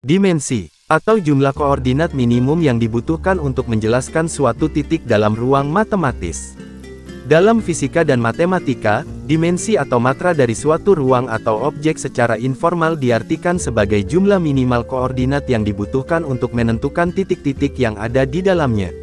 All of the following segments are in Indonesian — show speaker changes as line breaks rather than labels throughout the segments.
Dimensi, atau jumlah koordinat minimum yang dibutuhkan untuk menjelaskan suatu titik dalam ruang matematis. Dalam fisika dan matematika, dimensi atau matra dari suatu ruang atau objek secara informal diartikan sebagai jumlah minimal koordinat yang dibutuhkan untuk menentukan titik-titik yang ada di dalamnya.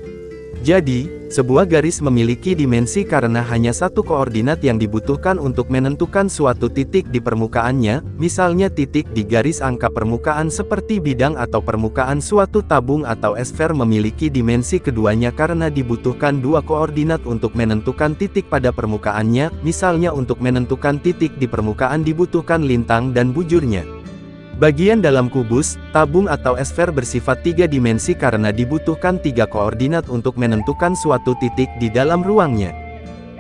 Jadi, sebuah garis memiliki dimensi karena hanya satu koordinat yang dibutuhkan untuk menentukan suatu titik di permukaannya, misalnya titik di garis angka permukaan seperti bidang atau permukaan suatu tabung atau esfer memiliki dimensi keduanya karena dibutuhkan dua koordinat untuk menentukan titik pada permukaannya, misalnya untuk menentukan titik di permukaan dibutuhkan lintang dan bujurnya. Bagian dalam kubus, tabung atau esfer bersifat tiga dimensi karena dibutuhkan tiga koordinat untuk menentukan suatu titik di dalam ruangnya.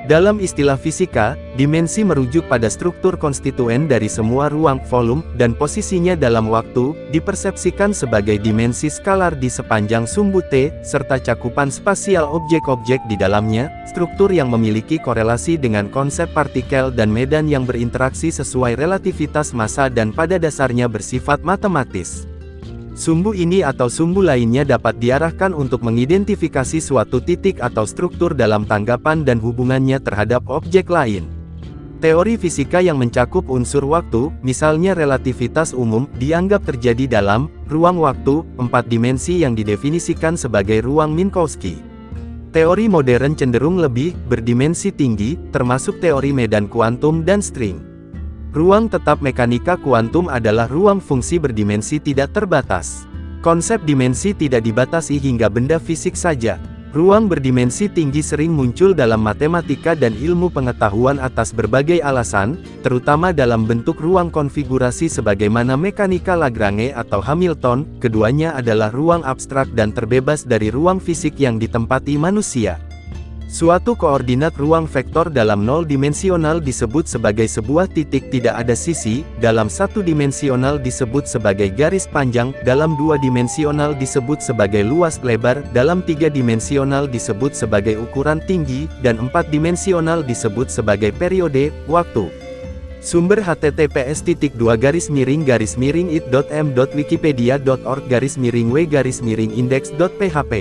Dalam istilah fisika, dimensi merujuk pada struktur konstituen dari semua ruang, volume, dan posisinya dalam waktu, dipersepsikan sebagai dimensi skalar di sepanjang sumbu T, serta cakupan spasial objek-objek di dalamnya, struktur yang memiliki korelasi dengan konsep partikel dan medan yang berinteraksi sesuai relativitas massa dan pada dasarnya bersifat matematis. Sumbu ini atau sumbu lainnya dapat diarahkan untuk mengidentifikasi suatu titik atau struktur dalam tanggapan dan hubungannya terhadap objek lain. Teori fisika yang mencakup unsur waktu, misalnya relativitas umum, dianggap terjadi dalam ruang waktu, 4 dimensi yang didefinisikan sebagai ruang Minkowski. Teori modern cenderung lebih berdimensi tinggi, termasuk teori medan kuantum dan string. Ruang tetap mekanika kuantum adalah ruang fungsi berdimensi tidak terbatas. Konsep dimensi tidak dibatasi hingga benda fisik saja. Ruang berdimensi tinggi sering muncul dalam matematika dan ilmu pengetahuan atas berbagai alasan, terutama dalam bentuk ruang konfigurasi sebagaimana mekanika Lagrange atau Hamilton. Keduanya adalah ruang abstrak dan terbebas dari ruang fisik yang ditempati manusia. Suatu koordinat ruang vektor dalam nol dimensional disebut sebagai sebuah titik tidak ada sisi, dalam satu dimensional disebut sebagai garis panjang, dalam dua dimensional disebut sebagai luas lebar, dalam tiga dimensional disebut sebagai ukuran tinggi, dan empat dimensional disebut sebagai periode waktu. Sumber https://it.m.wikipedia.org/w-index.php.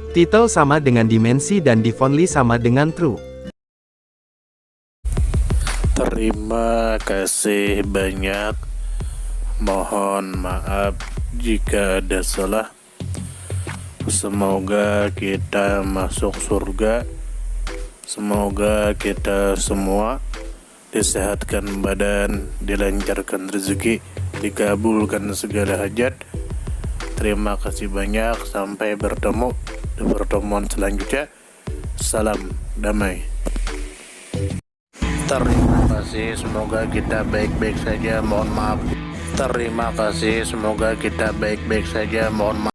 Titel sama dengan dimensi dan div-only sama dengan true.
Terima kasih banyak. Mohon maaf jika ada salah. Semoga kita masuk surga. Semoga kita semua disehatkan badan, dilancarkan rezeki, dikabulkan segala hajat. Terima kasih banyak. Sampai bertemu di pertemuan selanjutnya. Salam damai. Terima kasih, semoga kita baik-baik saja. Mohon maaf. Terima kasih, semoga kita baik-baik saja. Mohon maaf.